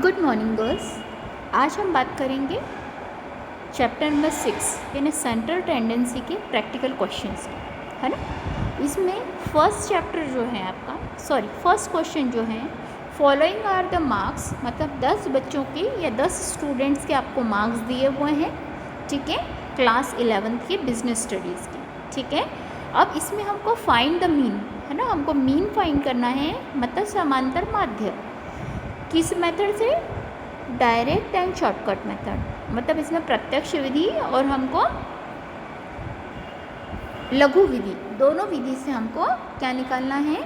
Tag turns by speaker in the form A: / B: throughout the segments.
A: Good morning girls. आज हम बात करेंगे चैप्टर नंबर 6 यानी सेंट्रल टेंडेंसी के प्रैक्टिकल क्वेश्चंस की, है ना। इसमें फर्स्ट क्वेश्चन जो है फॉलोइंग आर द मार्क्स, मतलब 10 बच्चों के या 10 स्टूडेंट्स के आपको मार्क्स दिए हुए हैं, ठीक है, क्लास 11th के बिजनेस स्टडीज़ की, ठीक है। अब इसमें हमको फाइंड द मीन, है ना, हमको मीन फाइंड करना है, मतलब समांतर माध्य। किस मेथड से? डायरेक्ट एंड शॉर्टकट मेथड, मतलब इसमें प्रत्यक्ष विधि और हमको लघु विधि, दोनों विधि से हमको क्या निकालना है,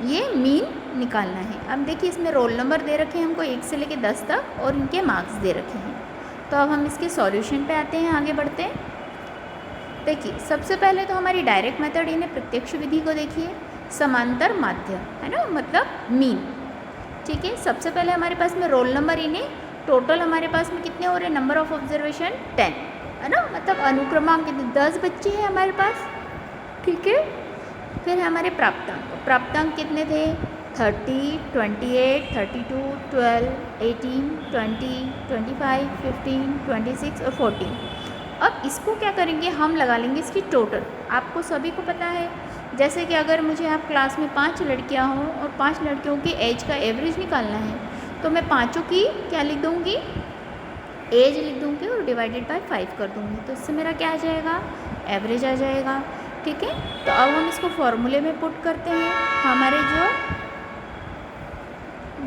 A: ये मीन निकालना है। अब देखिए इसमें रोल नंबर दे रखे हैं हमको 1 से लेकर 10 तक और इनके मार्क्स दे रखे हैं। तो अब हम इसके सॉल्यूशन पे आते हैं, आगे बढ़ते हैं। देखिए सबसे पहले तो हमारी डायरेक्ट मेथड यानी प्रत्यक्ष विधि को देखिए, समांतर माध्य, है ना, मतलब मीन, ठीक है। सबसे पहले हमारे पास में रोल नंबर इन्हें टोटल हमारे पास में कितने हो रहे हैं, नंबर ऑफ ऑब्जर्वेशन 10, है ना, मतलब अनुक्रमांक कितने, 10 बच्चे हैं हमारे पास, ठीक है। फिर हमारे प्राप्तांक कितने थे, 30, 28, 32, 12, 18, 20, 25, 15, 26 और 14। अब इसको क्या करेंगे, हम लगा लेंगे इसकी टोटल। आपको सभी को पता है, जैसे कि अगर मुझे आप क्लास में 5 लड़कियां हों और 5 लड़कियों की एज का एवरेज निकालना है, तो मैं पाँचों की क्या लिख दूँगी, एज लिख दूँगी और डिवाइडेड बाय 5 कर दूँगी, तो इससे मेरा क्या आ जाएगा, एवरेज आ जाएगा, ठीक है। तो अब हम इसको फॉर्मूले में पुट करते हैं। हमारे जो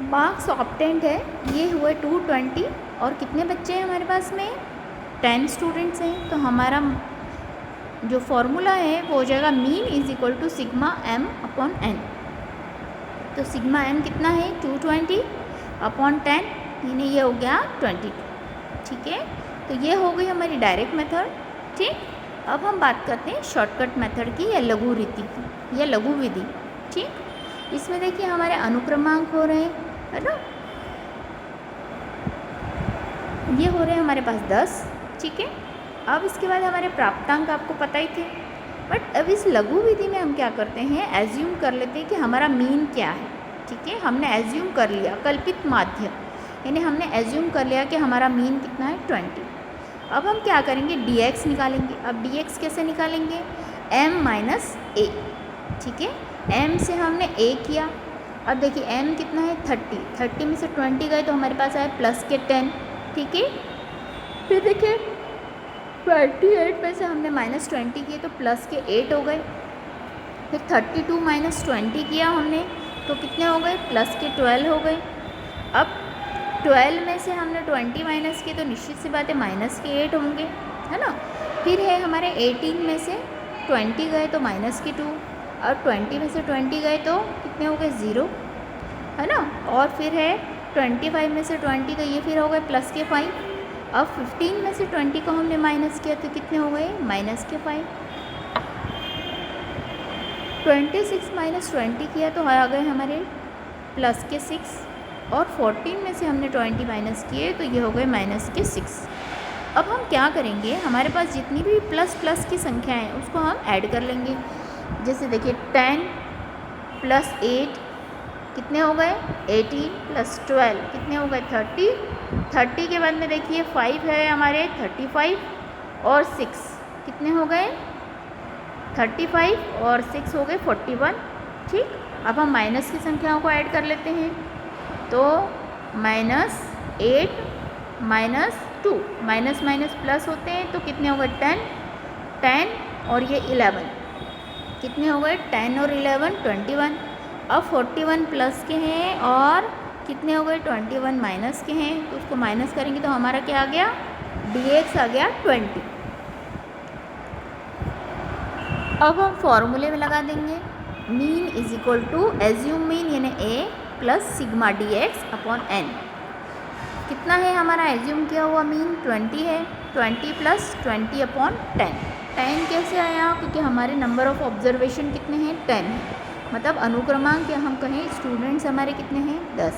A: मार्क्स ऑब्टेंड है ये हुए 220 और कितने बच्चे हैं हमारे पास में, 10 स्टूडेंट्स हैं। तो हमारा जो फॉर्मूला है वो हो जाएगा mean is equal to sigma m upon n। तो सिग्मा m कितना है, 220 अपॉन 10, यानी ये हो गया 22, ठीक है। तो ये हो गई हमारी डायरेक्ट मेथड, ठीक। अब हम बात करते हैं शॉर्टकट मेथड की या लघु रीति की या लघु विधि, ठीक। इसमें देखिए हमारे अनुक्रमांक हो रहे हैं, है ना, ये हो रहे हैं हमारे पास 10, ठीक है। अब इसके बाद हमारे प्राप्तांक आपको पता ही थे, बट अब इस लघु विधि में हम क्या करते हैं, एज्यूम कर लेते हैं कि हमारा मीन क्या है, ठीक है। हमने एज्यूम कर लिया, कल्पित माध्य, यानी हमने एज्यूम कर लिया कि हमारा मीन कितना है, 20। अब हम क्या करेंगे, dx निकालेंगे। अब dx कैसे निकालेंगे, m माइनस a, ठीक है। m से हमने a किया, अब देखिए m कितना है, 30 में से 20 गए तो हमारे पास आए प्लस के 10, ठीक है। फिर देखिए 28 में से हमने -20 किए तो प्लस के 8 हो गए। फिर 32 माइनस 20 किया हमने तो कितने हो गए, प्लस के 12 हो गए। अब 12 में से हमने 20 माइनस किए तो निश्चित सी बात है माइनस के 8 होंगे, है ना। फिर है हमारे 18 में से 20 गए तो माइनस के 2, और 20 में से 20 गए तो कितने हो गए, 0, है ना। और फिर है 25 में से 20 तो ये फिर हो गए प्लस के 5। अब 15 में से 20 को हमने माइनस किया तो कितने हो गए, माइनस के 5। 26 माइनस 20 किया तो आ गए हमारे प्लस के 6, और 14 में से हमने 20 माइनस किए तो ये हो गए माइनस के 6। अब हम क्या करेंगे, हमारे पास जितनी भी प्लस प्लस की संख्या है उसको हम ऐड कर लेंगे। जैसे देखिए 10 प्लस 8 कितने हो गए, 18 प्लस 12 कितने हो गए, 30 के बाद में देखिए 5 है हमारे 35 और 6 कितने हो गए, 35 और 6 हो गए 41, ठीक। अब हम माइनस की संख्याओं को ऐड कर लेते हैं, तो -8 -2 माइनस माइनस प्लस होते हैं तो कितने हो गए, 10 और ये 11 कितने हो गए, 10 और 11 21। अब 41 प्लस के हैं और कितने हो गए, 21 माइनस के हैं, तो उसको माइनस करेंगे तो हमारा क्या आ गया, dx आ गया 20। अब हम फॉर्मूले में लगा देंगे, mean is equal to assume mean यानी a plus sigma dx upon n। कितना है हमारा एज्यूम किया हुआ मीन, 20 है, 20 प्लस 20 अपॉन 10। 10 कैसे आया, क्योंकि हमारे नंबर ऑफ ऑब्जर्वेशन कितने हैं, 10 है, मतलब अनुक्रमांक या हम कहें स्टूडेंट्स हमारे कितने हैं, 10,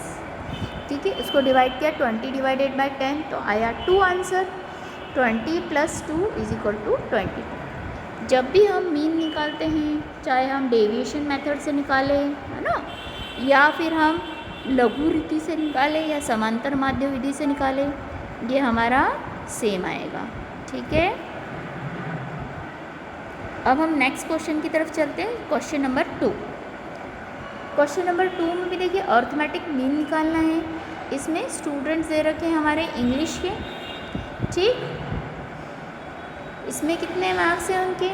A: ठीक है। इसको डिवाइड किया 20 डिवाइडेड बाय 10 तो आया 2 answer. 20 plus 2 is equal to 22। जब भी हम मीन निकालते हैं, चाहे हम डेविएशन मेथड से निकालें, है ना, या फिर हम लघु रीति से निकाले या समांतर माध्य विधि से निकाले, ये हमारा सेम आएगा। ठीक है, अब हम नेक्स्ट क्वेश्चन की तरफ चलते हैं। Question number 2। क्वेश्चन नंबर 2 में भी देखिए अर्थमेटिक मीन निकालना है। इसमें स्टूडेंट्स दे रखे हैं हमारे इंग्लिश के। ठीक, इसमें कितने मार्क्स हैं उनके?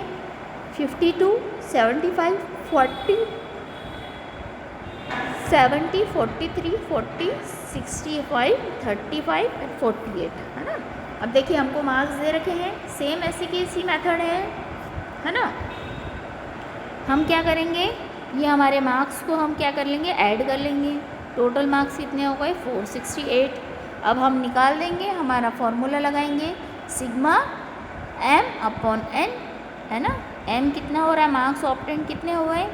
A: 52, 75, 40, 70, 43, 40, 65, 35 और 48, है ना। अब देखिए हमको मार्क्स दे रखे हैं, सेम ऐसे की ऐसी मेथड है ना। हम क्या करेंगे, ये हमारे मार्क्स को हम क्या कर लेंगे, ऐड कर लेंगे। टोटल मार्क्स कितने हो गए? 468। अब हम निकाल देंगे, हमारा फॉर्मूला लगाएंगे सिग्मा m/n, है ना। m कितना हो रहा है, मार्क्स ऑब्टेन कितने हुए?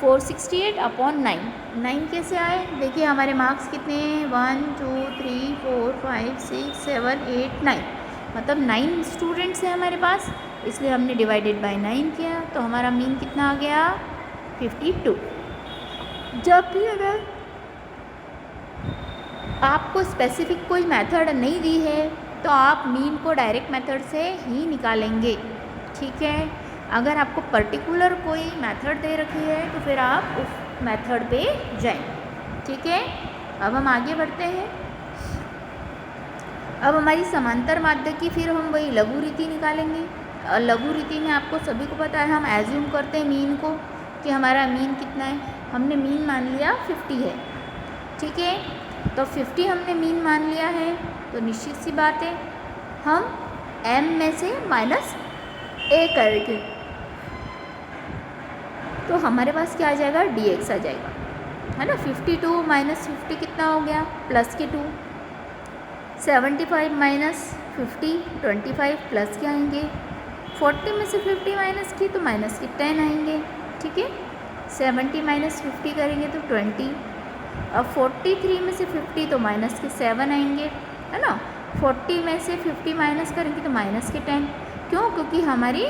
A: 468/9। 9 कैसे आए? देखिए हमारे मार्क्स कितने हैं? 1 2 3 4 5 6 7 8 9, मतलब 9 स्टूडेंट्स हैं हमारे पास, इसलिए हमने डिवाइडेड बाय 9 किया, तो हमारा मीन कितना आ गया? 52। जब भी अगर आपको स्पेसिफिक कोई मेथड नहीं दी है तो आप मीन को डायरेक्ट मेथड से ही निकालेंगे। ठीक है, अगर आपको पर्टिकुलर कोई मेथड दे रखी है तो फिर आप उस मेथड पे जाएं। ठीक है, अब हम आगे बढ़ते हैं। अब हमारी समांतर माध्य की फिर हम वही लघु रीति निकालेंगे। लघु रीति में आपको सभी को पता है, हम एज्यूम करते हैं मीन को कि हमारा मीन कितना है। हमने मीन मान लिया 50 है। ठीक है, तो 50 हमने मीन मान लिया है, तो निश्चित सी बात है हम m में से -a करेंगे, तो हमारे पास क्या आ जाएगा? dx आ जाएगा, है ना। 52 - 50 कितना हो गया? प्लस के 2। 75 - 50 25 प्लस के आएंगे। 40 में से 50 माइनस की तो माइनस के 10 आएंगे। ठीक है, 70 - 50 करेंगे तो 20। अब 43 में से 50 तो माइनस के 7 आएंगे, है ना। 40 में से 50 माइनस करेंगे तो माइनस के 10। क्यों? क्योंकि हमारी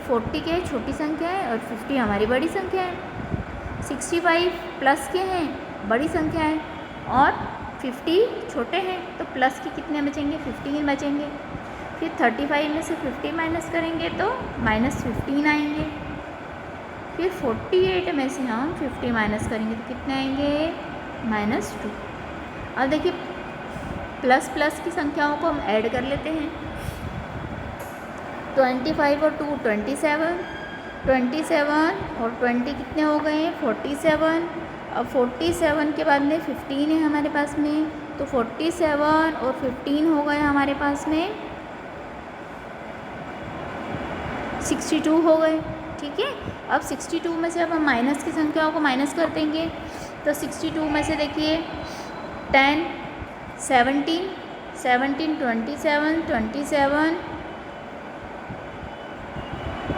A: 40 क्या है? छोटी संख्या है, और 50 हमारी बड़ी संख्या है। 65 प्लस के हैं, बड़ी संख्या है, और 50 छोटे हैं, तो प्लस के कितने बचेंगे? 15 बचेंगे। फिर 35 में से 50 माइनस करेंगे तो -15 आएंगे। फिर 48 में से हम 50 माइनस करेंगे तो कितने आएंगे? -2। अब देखिए प्लस प्लस की संख्याओं को हम ऐड कर लेते हैं। 25 और 2 27, 27 और 20 कितने हो गए? 47। अब 47 के बाद में 15 है हमारे पास में, तो 47 और 15 हो गए हमारे पास में 62 हो गए। ठीक है, अब 62 में से अब हम माइनस की संख्याओं को माइनस कर देंगे, तो 62 में से देखिए 10 17 17 27 27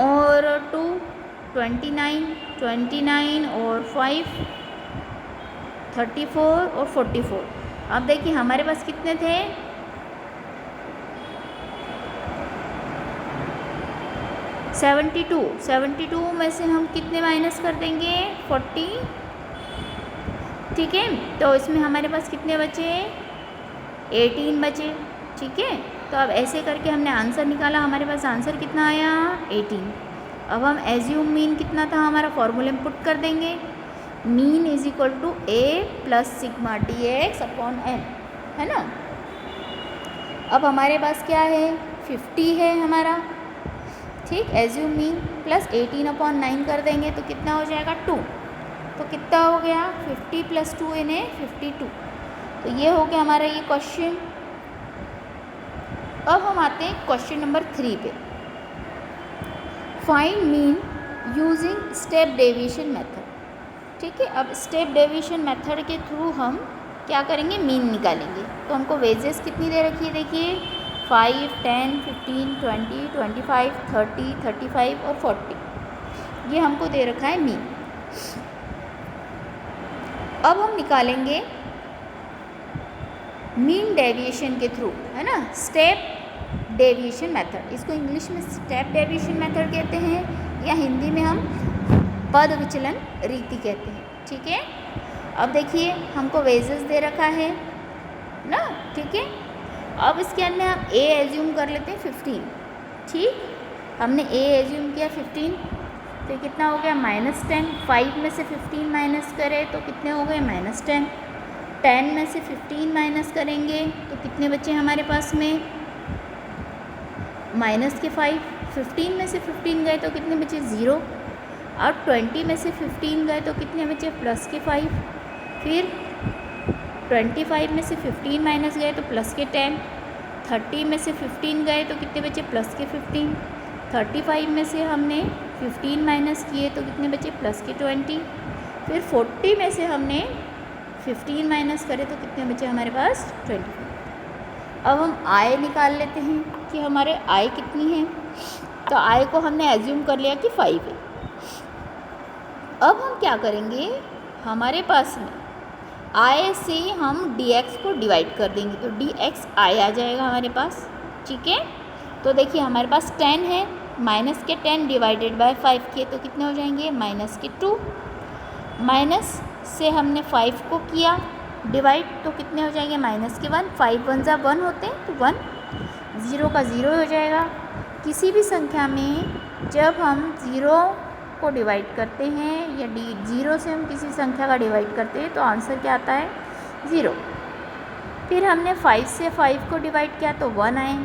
A: और 2 29 29 और 5 34 और 44। अब देखिए हमारे पास कितने थे? 72 में से हम कितने माइनस कर देंगे? 40। ठीक है, तो इसमें हमारे पास कितने बचे? 18 बचे। ठीक है, तो अब ऐसे करके हमने आंसर निकाला, हमारे पास आंसर कितना आया? 18। अब हम एज्यूम मीन कितना था हमारा फॉर्मूले में पुट कर देंगे। Mean is equal to a plus sigma dx/n, है ना। अब हमारे पास क्या है? 50 है हमारा। ठीक, एज्यूम मीन प्लस 18/9 कर देंगे तो कितना हो जाएगा? 2। तो कितना हो गया? 50 + 2 यानी 52। तो ये हो गया हमारा ये क्वेश्चन। अब हम आते हैं क्वेश्चन नंबर 3 पे। Find mean using step deviation method. ठीक है, अब स्टेप डेविएशन मेथड के थ्रू हम क्या करेंगे? मीन निकालेंगे। तो हमको वेजेस कितनी दे रखी है? देखिए 5 10 15 20 25 30 35 और 40, ये हमको दे रखा है मीन। अब हम निकालेंगे मीन डेविएशन के थ्रू, है ना, स्टेप डेविएशन मेथड। इसको इंग्लिश में स्टेप डेविएशन मेथड कहते हैं, या हिंदी में हम पद विचलन रीति कहते हैं। ठीक है, अब देखिए हमको वेजेस दे रखा है ना, ठीक है। अब इसके अंदर हम ए एज्यूम कर लेते हैं 15, ठीक। हमने ए एज्यूम किया 15, तो कितना हो गया -10। 5 में से 15 माइनस करें तो कितने हो गए -10। 10 में से 15 माइनस करेंगे तो कितने बचे हमारे पास में -5। 15 में से 15 गए तो कितने बचे 0। और 20 में से 15 गए तो कितने बचे +5। फिर 25 में से 15 माइनस गए तो +10। 30 में से 15 गए तो कितने बचे +15। 35 में से हमने 15 माइनस किए तो कितने बचे +20। फिर 40 में से हमने 15 माइनस करे तो कितने बचे हमारे पास 25। अब हम आय निकाल लेते हैं कि हमारे आय कितनी है। तो आय को हमने एज्यूम कर लिया कि 5 है। अब हम क्या करेंगे, हमारे पास में आय से हम dx को डिवाइड कर देंगे तो dx आय आ जाएगा हमारे पास, ठीक है। तो देखिए हमारे पास 10 है, -10 डिवाइडेड बाय 5 किए तो कितने हो जाएंगे -2। माइनस से हमने 5 को किया डिवाइड तो कितने हो जाएंगे -1। 5 1 जा 1 होते हैं तो 1, 0 का 0 हो जाएगा। किसी भी संख्या में जब हम 0 को डिवाइड करते हैं या 0 से हम किसी संख्या का डिवाइड करते हैं तो आंसर क्या आता है 0। फिर हमने 5 से 5 को डिवाइड किया तो 1 आए।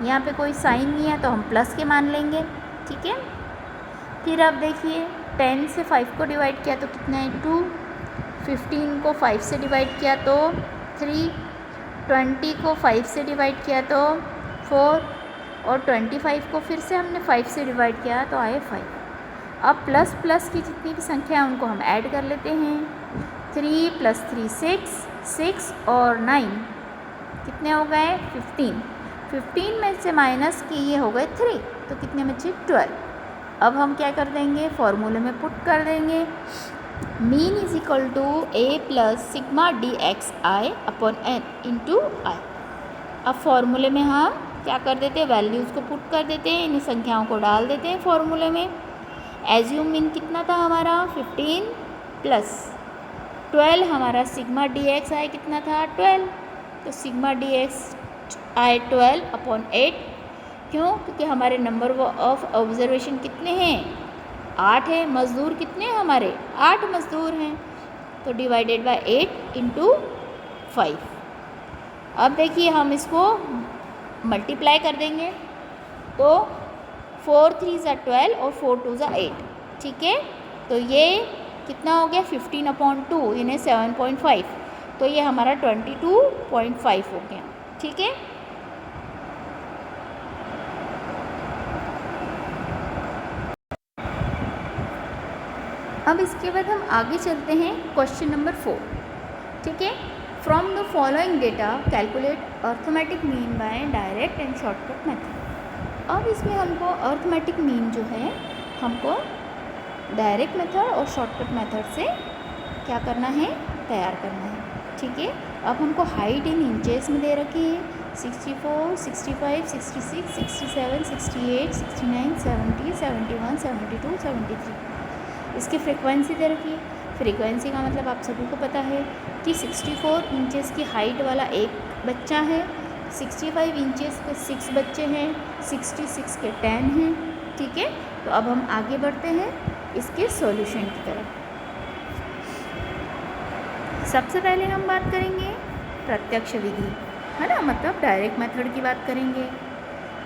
A: यहाँ पे कोई साइन नहीं है तो हम प्लस के मान लेंगे, ठीक है। फिर अब देखिए 10 से 5 को डिवाइड किया तो कितना है 2। 15 को 5 से डिवाइड किया तो 3। 20 को 5 से डिवाइड किया तो 4 और 25 को फिर से हमने 5 से डिवाइड किया तो आए 5। अब प्लस प्लस की जितनी भी संख्या है उनको हम ऐड कर लेते हैं। 3 + 3 6 और 9 कितने हो गए 15। 15 में से माइनस किए हो गए 3 तो कितने बचे 12। अब हम क्या कर देंगे, फॉर्मूले में पुट कर देंगे mean is equal to a + sigma dxi upon n into i. अब फॉर्मूले में हम क्या कर देते हैं, वैल्यूज़ को पुट कर देते हैं, इन संख्याओं को डाल देते हैं फॉर्मूले में। एज्यूम मीन कितना था हमारा 15 + 12, हमारा सिग्मा dxi कितना था 12, तो सिग्मा dxi 12 अपॉन 8। क्यों, क्योंकि हमारे नंबर ऑफ ऑब्जर्वेशन कितने हैं 8 है। मज़दूर कितने हैं हमारे 8 मज़दूर हैं, तो डिवाइडेड बाय 8 इंटू 5। अब देखिए हम इसको मल्टीप्लाई कर देंगे तो 4 3 = 12 और 4 2 = 8, ठीक है। तो ये कितना हो गया 15/2 यानी 7.5, तो ये हमारा 22.5 हो गया, ठीक है। अब इसके बाद हम आगे चलते हैं क्वेश्चन नंबर 4, ठीक है। From the following data calculate arithmetic mean by direct and shortcut method. अब इसमें हमको अर्थमेटिक मीन जो है हमको डायरेक्ट मेथड और शॉर्टकट मेथड से क्या करना है, तैयार करना है, ठीक है। अब हमको हाइट इन इंचेस में दे रखी है 64 65 66 67 68 69 70 71 72 73। इसकी फ्रीक्वेंसी दे रखी है। फ्रीक्वेंसी का मतलब आप सभी को पता है कि 64 इंचेस की हाइट वाला एक बच्चा है, 65 इंचेस के 6 बच्चे हैं, 66 के 10 हैं, ठीक है। तो अब हम आगे बढ़ते हैं इसके सॉल्यूशन की तरफ। सबसे पहले हम बात करेंगे प्रत्यक्ष विधि, है ना, मतलब डायरेक्ट मेथड की बात करेंगे,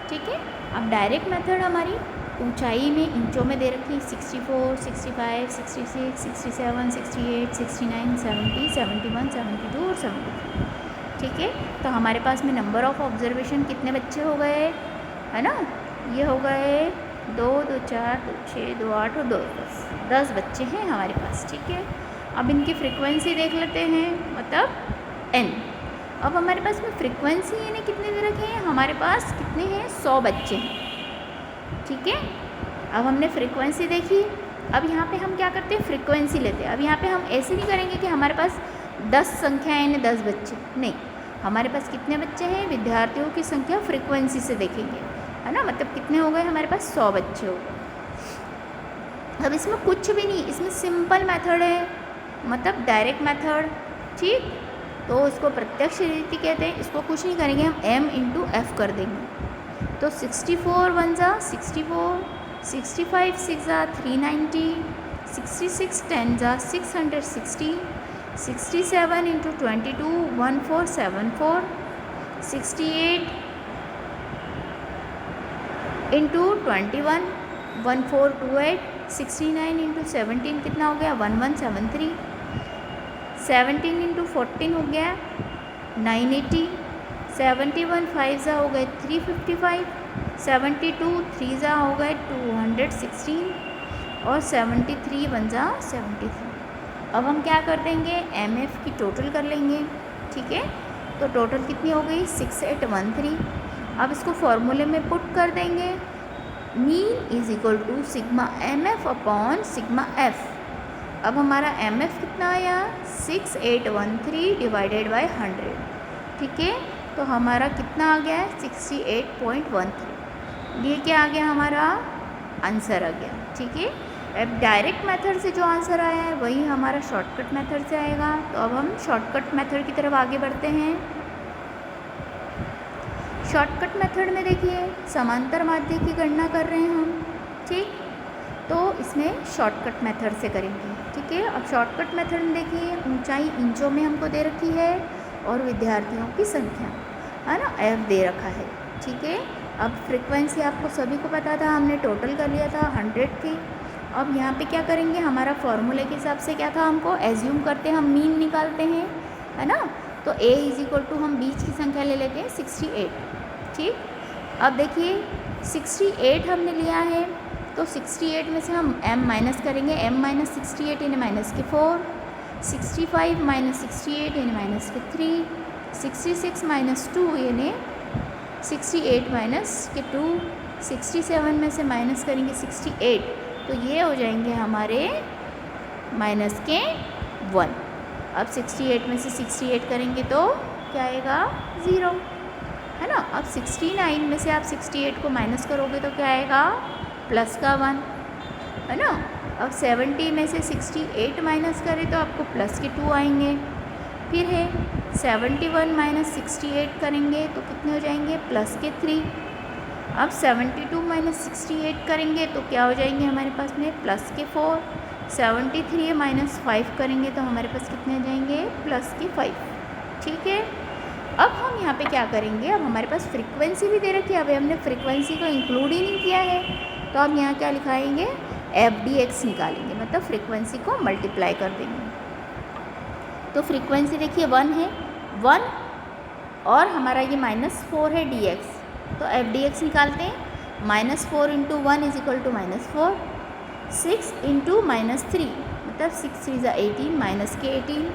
A: ठीक है। अब डायरेक्ट मेथड हमारी ऊंचाई में इंचों में दे रखी 64 65 66 67 68 69 70 71 72 और 73, ठीक है। तो हमारे पास में नंबर ऑफ़ ऑब्जर्वेशन कितने बच्चे हो गए, है ना, ये हो गए 2 2 4 2 6 2 8 और 2 10 बच्चे हैं हमारे पास, ठीक है। अब इनकी फ्रीक्वेंसी देख लेते हैं, मतलब n। अब हमारे पास में फ्रीक्वेंसी यानी कितने दे रखे हैं, हमारे पास कितने हैं 100 बच्चे हैं, ठीक है। अब हमने फ्रीक्वेंसी देखी। अब यहाँ पे हम क्या करते हैं, फ्रीक्वेंसी लेते हैं। अब यहाँ पे हम ऐसे नहीं करेंगे कि हमारे पास 10 संख्या है यानी 10 बच्चे, नहीं, हमारे पास कितने बच्चे हैं, विद्यार्थियों की संख्या फ्रीक्वेंसी से देखेंगे, है ना, मतलब कितने हो गए हमारे पास 100 बच्चे हो गए। अब इसमें कुछ भी नहीं, इसमें सिंपल मेथड है, मतलब डायरेक्ट मेथड, ठीक। तो इसको प्रत्यक्ष रीति कहते हैं। इसको कुछ नहीं करेंगे, हम m इंटू एफ कर देंगे। तो 64 1 जा 64, 65 6 जा 390, 66 10 जा 660, 67 इंटू 22 1474, 68 इंटू 21 1428, 69 इंटू 17 कितना हो गया 1173, 17 इंटू 14 हो गया 980, 71 5 जा हो गए 355, 72 3 जा हो गए 216 और 73 1 जा 73। अब हम क्या कर देंगे, एम एफ की टोटल कर लेंगे, ठीक है। तो टोटल कितनी हो गई 6813। अब इसको फॉर्मूले में पुट कर देंगे, mean is equal to sigma M F upon sigma F. अब हमारा एम एफ कितना आया 6813 डिवाइडेड बाय 100, ठीक है। तो हमारा कितना आ गया है 68.13। ये क्या आ गया, हमारा आंसर आ गया, ठीक है। अब डायरेक्ट मेथड से जो आंसर आया है वही हमारा शॉर्टकट मेथड से आएगा। तो अब हम शॉर्टकट मेथड की तरफ आगे बढ़ते हैं। शॉर्टकट मेथड में देखिए समांतर माध्य की गणना कर रहे हैं हम, ठीक। तो इसमें शॉर्टकट मेथड से करेंगे, ठीक है। अब शॉर्टकट मेथड में देखिए ऊंचाई इंचों में हमको दे रखी है और विद्यार्थियों की संख्या है ना f दे रखा है, ठीक है। अब फ्रीक्वेंसी आपको सभी को पता था, हमने टोटल कर लिया था 100 थी। अब यहाँ पे क्या करेंगे, हमारा फॉर्मूले के हिसाब से क्या था, हमको एज्यूम करते हैं, हम मीन निकालते हैं, है ना। तो a इज इक्वल टू हम बीच की संख्या ले लेते हैं 68, ठीक। अब देखिए 68 हमने लिया है, तो 68 में से हम m माइनस करेंगे, m माइनस 68 यानी माइनस के 4, 65 माइनस 68 यानी माइनस के 3, 66 माइनस 2 यानी 68 माइनस के 2, 67 में से माइनस करेंगे 68, तो ये हो जाएंगे हमारे माइनस के 1। अब 68 में से 68 करेंगे तो क्या आएगा 0, है ना। अब 69 में से आप 68 को माइनस करोगे तो क्या आएगा प्लस का 1, है ना। अब 70 में से 68 माइनस करें तो आपको प्लस के 2 आएंगे। फिर है 71 माइनस 68 करेंगे तो कितने हो जाएंगे प्लस के 3। अब 72 माइनस 68 करेंगे तो क्या हो जाएंगे हमारे पास में प्लस के 4। 73 माइनस 5 करेंगे तो हमारे पास कितने आ जाएंगे प्लस के 5, ठीक है। अब हम यहाँ पे क्या करेंगे, अब हमारे पास फ्रीक्वेंसी भी दे रखी है, अभी हमने फ्रीक्वेंसी को इंक्लूड ही नहीं किया है, तो हम यहाँ क्या लिखाएंगे FDX निकालेंगे, मतलब फ्रीक्वेंसी को मल्टीप्लाई कर देंगे। तो फ्रीक्वेंसी देखिए 1 है, 1 और हमारा ये -4 है DX, तो FDX निकालते हैं। -4 into 1 is equal to -4, 6 into -3 मतलब 6 3 ज़ा 18 माइनस के 18,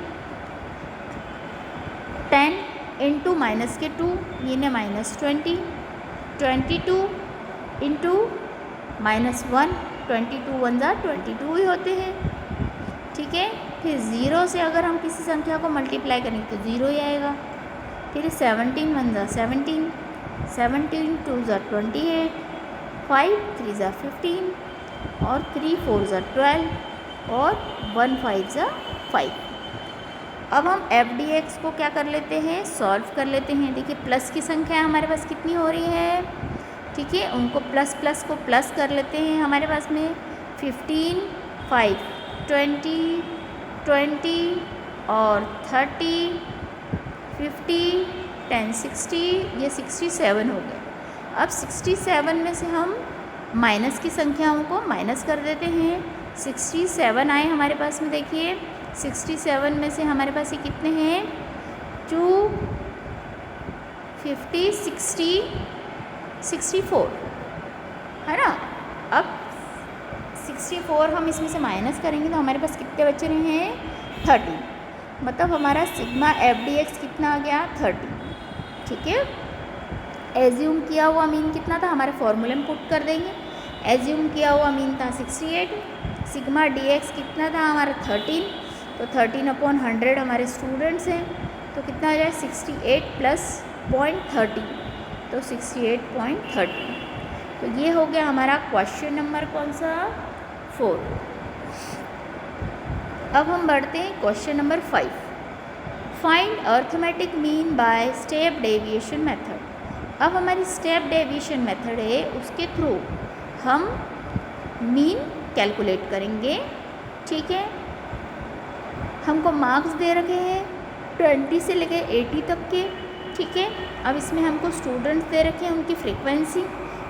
A: 10 इंटू माइनस के 2 ये ने -20, 22 इंटू -1, 22 1 ज़ा 22 ही होते हैं, ठीक है। फिर 0 से अगर हम किसी संख्या को मल्टीप्लाई करेंगे तो 0 ही आएगा। फिर 17 1 ज़ा 17, 17 2 ज़ा 28, 5 3 ज़ा 15 और 3 4 ज़ा 12 और 1 5 ज़ा 5। अब हम FDX को क्या कर लेते हैं, सॉल्व कर लेते हैं। देखिए प्लस की संख्या हमारे पास कितनी हो रही है, ठीक है, उनको प्लस प्लस को प्लस कर लेते हैं। हमारे पास में 15 5 20 20 और 30 50 10 60, ये 67 हो गए। अब 67 में से हम माइनस की संख्याओं को माइनस कर देते हैं। 67 आए हमारे पास में, देखिए 67 में से हमारे पास ये कितने हैं 2 50 60 64, है ना। अब 64 हम इसमें से माइनस करेंगे तो हमारे पास कितने बचे रहे हैं 30, मतलब हमारा सिग्मा FDX कितना आ गया 30, ठीक है। एज्यूम किया हुआ मीन कितना था, हमारे फॉर्मूले में पुट कर देंगे। एज्यूम किया हुआ मीन था 68, सिग्मा DX कितना था हमारा 13, तो 13/100 हमारे स्टूडेंट्स हैं, तो कितना आ जाए 68 प्लस 0.30, तो 68.30। तो ये हो गया हमारा क्वेश्चन नंबर कौन सा 4। अब हम बढ़ते हैं question number 5। Find arithmetic mean by step deviation method. अब हमारी स्टेप डेविएशन मेथड है, उसके थ्रू हम मीन कैलकुलेट करेंगे। ठीक है, हमको मार्क्स दे रखे हैं 20 से लेकर 80 तक के। ठीक है, अब इसमें हमको स्टूडेंट्स दे रखे हैं, उनकी फ्रीक्वेंसी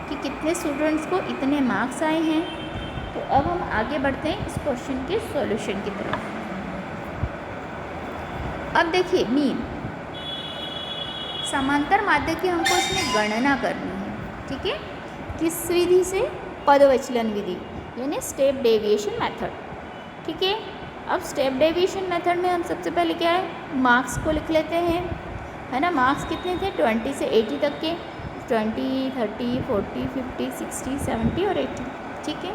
A: कि कितने स्टूडेंट्स को इतने मार्क्स आए हैं। तो अब हम आगे बढ़ते हैं इस क्वेश्चन के सॉल्यूशन की तरफ। अब देखिए मीन समांतर माध्य की हमको इसमें गणना करनी है। ठीक है, किस विधि से? पदविचलन विधि, यानी स्टेप डेविएशन मेथड। ठीक है, अब स्टेप डेविएशन मेथड में हम सबसे पहले क्या है, मार्क्स को लिख लेते हैं, है ना। मार्क्स कितने थे? 20 से 80 तक के, 20, 30, 40, 50, 60, 70 और 80। ठीक है,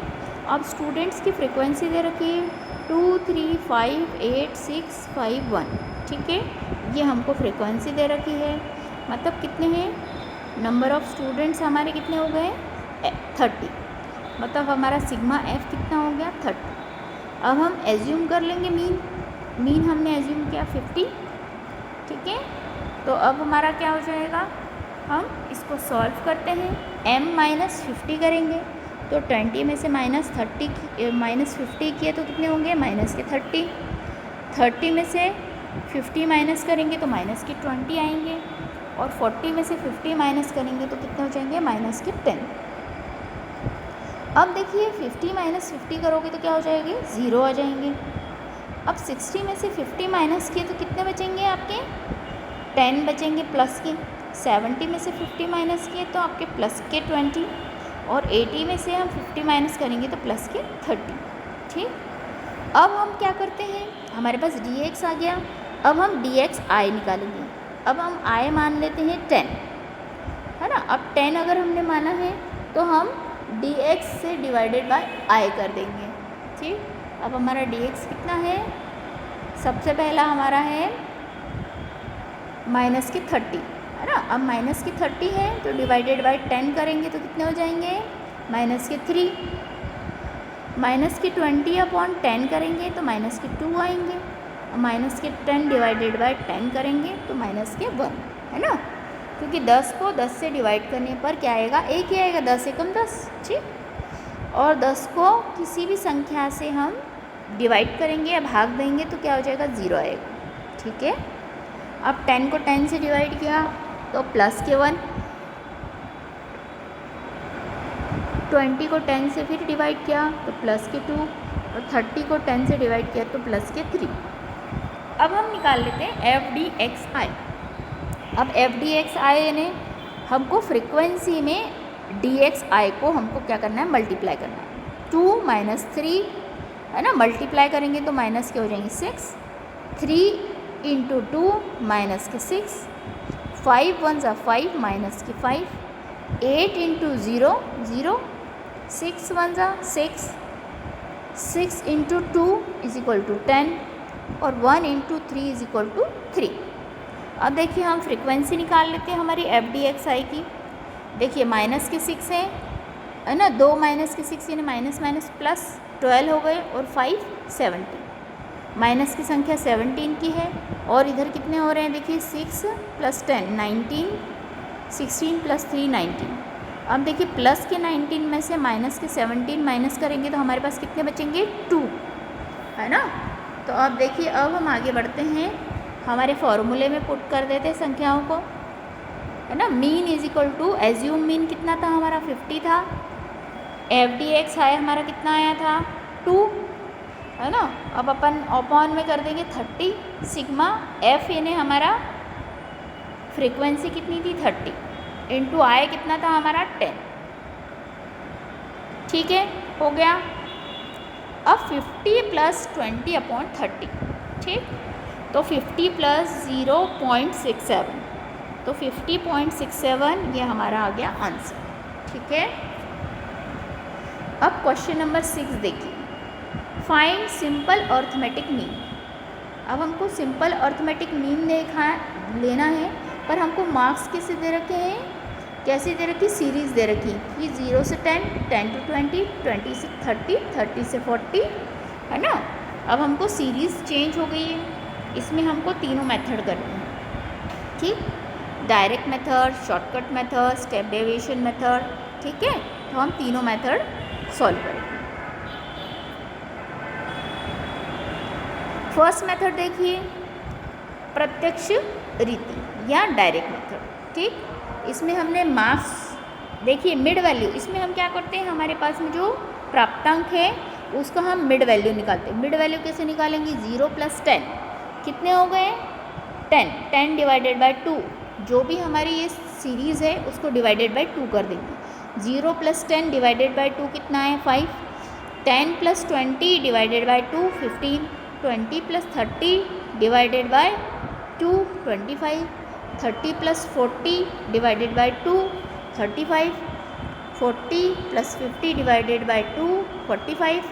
A: अब स्टूडेंट्स की फ्रीक्वेंसी दे रखी है 2, 3, 5, 8, 6, 5, 1। ठीक है, ये हमको फ्रीक्वेंसी दे रखी है, मतलब कितने हैं, नंबर ऑफ़ स्टूडेंट्स हमारे कितने हो गए? 30, मतलब हमारा सिग्मा एफ कितना हो गया? 30। अब हम एज्यूम कर लेंगे मीन हमने एज्यूम किया 50। ठीक है, तो अब हमारा क्या हो जाएगा, हम इसको सॉल्व करते हैं, m-50 करेंगे तो 20 में से -50 किए तो कितने होंगे? माइनस के 30। 30 में से 50 माइनस करेंगे तो माइनस के 20 आएंगे, और 40 में से 50 माइनस करेंगे तो कितने हो जाएंगे? माइनस के 10। अब देखिए 50 माइनस 50 करोगे तो क्या हो जाएगी? 0 आ जाएंगे। अब 60 में से 50 माइनस किए तो कितने बचेंगे आपके? 10 बचेंगे प्लस के। 70 में से 50 माइनस किए तो आपके प्लस के 20, और 80 में से हम 50 माइनस करेंगे तो प्लस के 30। ठीक, अब हम क्या करते हैं, हमारे पास dx आ गया, अब हम dx i निकालेंगे। अब हम i मान लेते हैं 10, है ना। अब 10 अगर हमने माना है तो हम dx से डिवाइडेड बाय i कर देंगे। ठीक, अब हमारा dx कितना है? सबसे पहला हमारा है माइनस के 30, है ना। अब माइनस की 30 है तो डिवाइडेड बाय 10 करेंगे तो कितने हो जाएंगे? माइनस के 3। माइनस के 20/10 करेंगे तो माइनस के 2 आएंगे, और माइनस के 10 डिवाइडेड बाय 10 करेंगे तो माइनस के 1, है ना। क्योंकि 10 को 10 से डिवाइड करने पर क्या आएगा? 1 ही आएगा, 10 एकम 10। ठीक, और 10 को किसी भी संख्या से हम डिवाइड करेंगे या भाग देंगे तो क्या हो जाएगा? 0 आएगा। ठीक है, अब 10 को 10 से डिवाइड किया तो प्लस के 1, 20 को 10 से फिर डिवाइड किया तो प्लस के 2, और 30 को 10 से डिवाइड किया तो प्लस के 3। अब हम निकाल लेते हैं f/dxi। अब f/dxi यानी हमको फ्रीक्वेंसी में dxi को हमको क्या करना है? मल्टीप्लाई करना है। 2 माइनस 3, है ना, मल्टीप्लाई करेंगे तो माइनस के हो जाएंगे 6, 3 इंटू 2 माइनस के 6, 5 1 ज़ा 5 माइनस के 5, 8 इंटू 0 0, 6 1 ज़ा 6, 6 इंटू 2 इज इक्वल टू 10, और 1 इंटू 3 इज इक्वल टू 3। अब देखिए हम फ्रीक्वेंसी निकाल लेते हैं हमारी f/dxi की। देखिए माइनस के 6 है ना, 2 माइनस के 6 यानी माइनस माइनस प्लस 12 हो गए, और 5 17। माइनस की संख्या 17 की है, और इधर कितने हो रहे हैं? देखिए 6 + 10 19, 16 + 3 19। अब देखिए प्लस के 19 में से माइनस के 17 माइनस करेंगे तो हमारे पास कितने बचेंगे? 2, है ना। तो अब देखिए अब हम आगे बढ़ते हैं, हमारे फॉर्मूले में पुट कर देते हैं संख्याओं को, है ना। Mean is equal to, assume mean कितना था हमारा? 50 था। f/dxi हमारा कितना आया था? 2, है ना। अब अपन अपॉन में कर देंगे 30, सिग्मा f यानी हमारा फ्रीक्वेंसी कितनी थी? 30, इंटू i कितना था हमारा? 10। ठीक है, हो गया। अब 50 + 20/30, ठीक, तो 50 + 0.67, तो 50.67 ये हमारा आ गया आंसर। ठीक है, अब क्वेश्चन नंबर 6 देखिए, फाइंड सिंपल अर्थमेटिक मीन। अब हमको सिंपल अर्थमेटिक मीन लेना है, पर हमको मार्क्स कैसे दे रखे हैं? कैसे दे रखी? सीरीज़ दे रखी कि 0 से 10, 10 to 20, 20 से 30, 30 से 40, है ना। अब हमको सीरीज़ चेंज हो गई है, इसमें हमको तीनों मेथड करने हैं, ठीक, direct method, shortcut method, step deviation method, ठीक है। तो हम तीनों मेथड सॉल्व करेंगे। फर्स्ट मेथड देखिए, प्रत्यक्ष रीति या डायरेक्ट मेथड, ठीक। इसमें हमने मार्क्स देखिए मिड वैल्यू, इसमें हम क्या करते हैं, हमारे पास में जो प्राप्तांक है उसका हम मिड वैल्यू निकालते हैं। मिड वैल्यू कैसे निकालेंगे, 0 + 10 कितने हो गए, 10, 10 डिवाइडेड बाय 2, जो भी हमारी ये सीरीज़ है उसको डिवाइडेड बाय 2 कर देंगे। 0 + 10 डिवाइडेड बाय 2 कितना है, 5, 10 + 20 divided by 2 15, 20 + 30 divided by 2 25, 30 + 40 divided by 2 35, 40 + 50 divided by 2 45,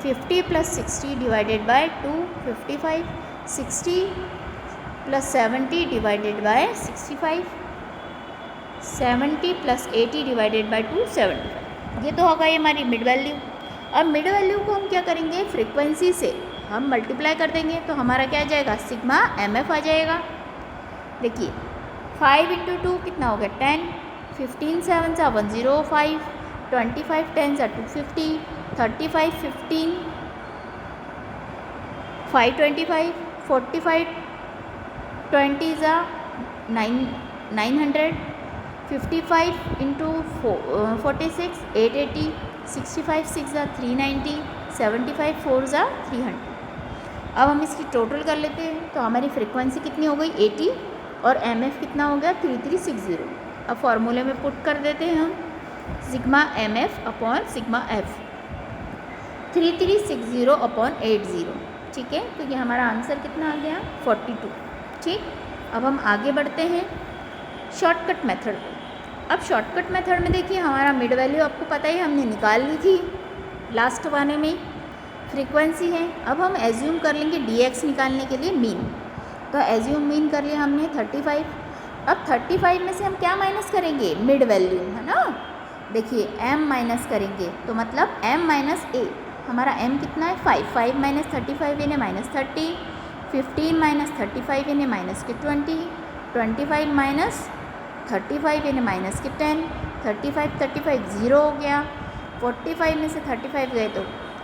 A: 50 + 60 divided by 2 55, 60 + 70 divided by 65, 70 + 80 divided by 2 75। ये तो होगा ये हमारी मिड वैल्यू। अब मिड वैल्यू को हम क्या करेंगे, फ्रीक्वेंसी से हम मल्टीप्लाई कर देंगे, तो हमारा क्या आ जाएगा, सिग्मा MF आ जाएगा। देखिए 5 × 2 कितना हो गया, 10, 15 7 = 105, 25 10 = 250, 35 15 525, 45 20 = 900, 55 × 46 880, 65 6 = 390, 75 4 = 300। अब हम इसकी टोटल कर लेते हैं, तो हमारी फ्रीक्वेंसी कितनी हो गई, 80, और MF कितना हो गया, 3360। अब फॉर्मूले में पुट कर देते हैं हम, सिग्मा MF / सिग्मा F, 3360 / 80, ठीक है। तो ये हमारा आंसर कितना आ गया, 42, ठीक। अब हम आगे बढ़ते हैं शॉर्टकट मेथड पर। अब शॉर्टकट मेथड में देखिए हमारा मिड वैल्यू आपको पता ही हमने निकाल ली थी लास्ट वाले में, फ्रीक्वेंसी है। अब हम एज्यूम कर लेंगे DX निकालने के लिए मीन, तो एज्यूम मीन कर लिया हमने 35। अब 35 में से हम क्या माइनस करेंगे, मिड वैल्यू, है ना। देखिए M माइनस करेंगे, तो मतलब M - A, हमारा M कितना है, 5, 5 - 35 यानी -30, 15 - 35 यानी -20, 25 - 35 यानी -10, 35 35 0 हो गया, 45 में से 35 गए तो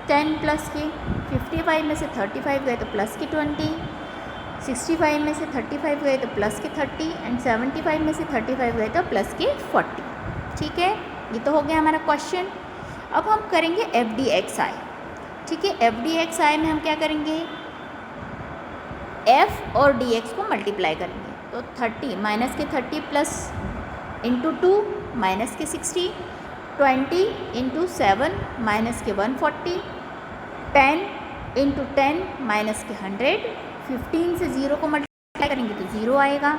A: 10 प्लस के, 55 में से 35 गए तो प्लस के 20, 65 में से 35 गए तो प्लस के 30, एंड 75 में से 35 गए तो प्लस के 40, ठीक है। ये तो हो गया हमारा क्वेश्चन। अब हम करेंगे FDXI, ठीक है। FDXI में हम क्या करेंगे, F और DX को मल्टीप्लाई करेंगे, तो 30 माइनस के 30 प्लस इंटू 2 माइनस के 60, 20 × 7 माइनस के 140, 10 × 10 माइनस के 100, 15 से 0 को मल्टीप्लाई करेंगे तो 0 आएगा,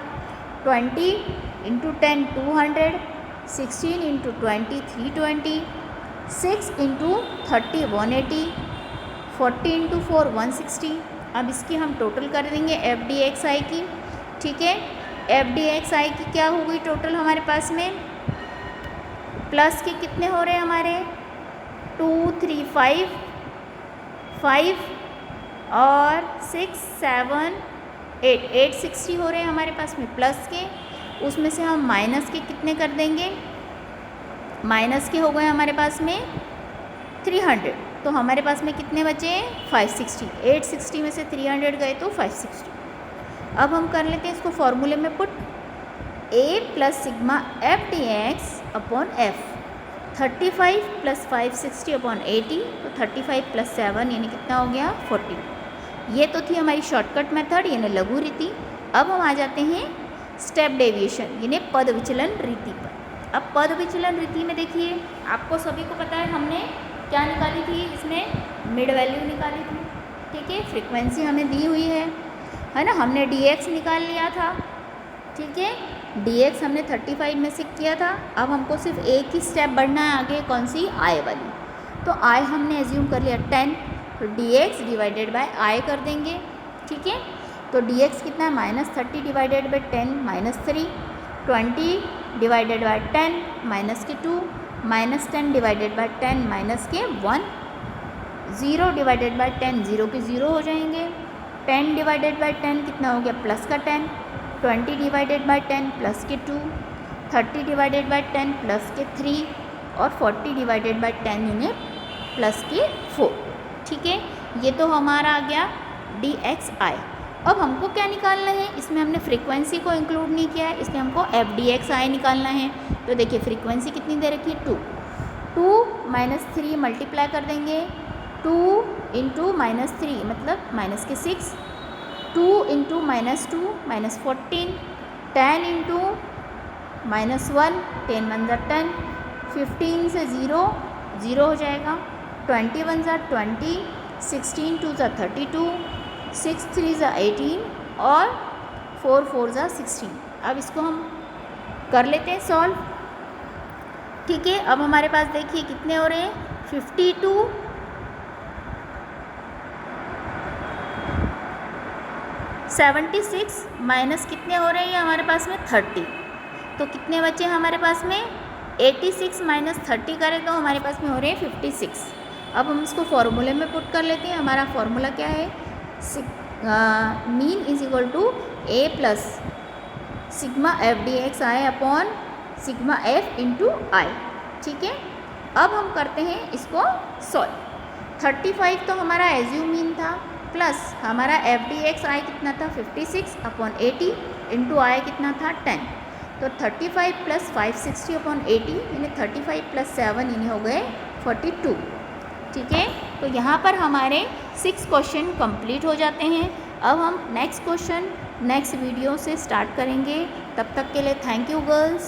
A: 20 × 10 200, 16 × 20 320, 6 × 30 180, 40 × 4 160। अब इसकी हम टोटल कर देंगे FDXI की, ठीक है। FDXI की क्या हो गई टोटल हमारे पास में, प्लस के कितने हो रहे हैं हमारे, 2 3 5 5 और 6 7 8 860 हो रहे हैं हमारे पास में प्लस के। उसमें से हम माइनस के कितने कर देंगे, माइनस के हो गए हमारे पास में 300, तो हमारे पास में कितने बचे, 560। 860 में से 300 गए तो 560। अब हम कर लेते हैं इसको फॉर्मूले में put, A + sigma FDX / F, 35 + 560 / 80, तो 35 + 7 यानी कितना हो गया, 40। ये तो थी हमारी शॉर्टकट मेथड यानी लघु रीति। अब हम आ जाते हैं स्टेप डेविएशन यानी पद विचलन रीति पर। अब पद विचलन रीति में देखिए आपको सभी को पता है हमने क्या निकाली थी, इसमें मिड वैल्यू निकाली थी, ठीक है। फ्रीक्वेंसी हमें दी हुई है ना, हमने DX निकाल लिया था, ठीक है। DX हमने 35 में से किया था। अब हमको सिर्फ एक ही स्टेप बढ़ना है आगे, कौन सी, I वाली। तो I हमने एज्यूम कर लिया 10, तो DX डिवाइडेड बाय I कर देंगे, ठीक है। तो DX कितना है, -30 divided by 10 -3, 20 divided by 10 -2, -10 divided by 10 -1, 0 divided by 10, 0 के 0 हो जाएंगे। 10 डिवाइडेड बाय 10 कितना हो गया, प्लस का 10। 20 डिवाइडेड बाय 10 प्लस के 2। 30 डिवाइडेड बाय 10 प्लस के 3 और 40 डिवाइडेड बाय 10 यूनिट प्लस के 4। ठीक है, ये तो हमारा आ गया dxi। अब हमको क्या निकालना है, इसमें हमने फ्रीक्वेंसी को इंक्लूड नहीं किया है, इसलिए हमको f dxi निकालना है। तो देखिए फ्रीक्वेंसी कितनी दे रखी है, 2 -3 मल्टीप्लाई कर देंगे। 2 इंटू -3 मतलब माइनस के 6। 2 इंटू -2 -14। 10 इंटू -1, 10 1 ज़ा 10। 15 से 0 0 हो जाएगा। 21 ज़ा 20। 16 2 ज़ा 32। 6 3 ज़ा 18 और 4 4 ज़ा 16। अब इसको हम कर लेते हैं सॉल्व। ठीक है, अब हमारे पास देखिए कितने हो रहे हैं, 52 76 माइनस कितने हो रहे हैं हमारे पास में 30। तो कितने बचे हमारे पास में, 86 माइनस 30 करें तो हमारे पास में हो रहे हैं 56। अब हम इसको फॉर्मूले में पुट कर लेते हैं। हमारा फॉर्मूला क्या है, mean is equal to a plus sigma f dxi upon sigma f into i. ठीक है, अब हम करते हैं इसको सॉल्व। 35 तो हमारा एज्यूम मीन था, प्लस हमारा f dxi कितना था 56 अपॉन 80 इंटू आई कितना था 10। तो 35 प्लस 560 अपॉन 80 यानी 35 प्लस 7 यानी हो गए 42। ठीक है, तो यहाँ पर हमारे 6 क्वेश्चन कंप्लीट हो जाते हैं। अब हम नेक्स्ट क्वेश्चन नेक्स्ट वीडियो से स्टार्ट करेंगे। तब तक के लिए थैंक यू गर्ल्स।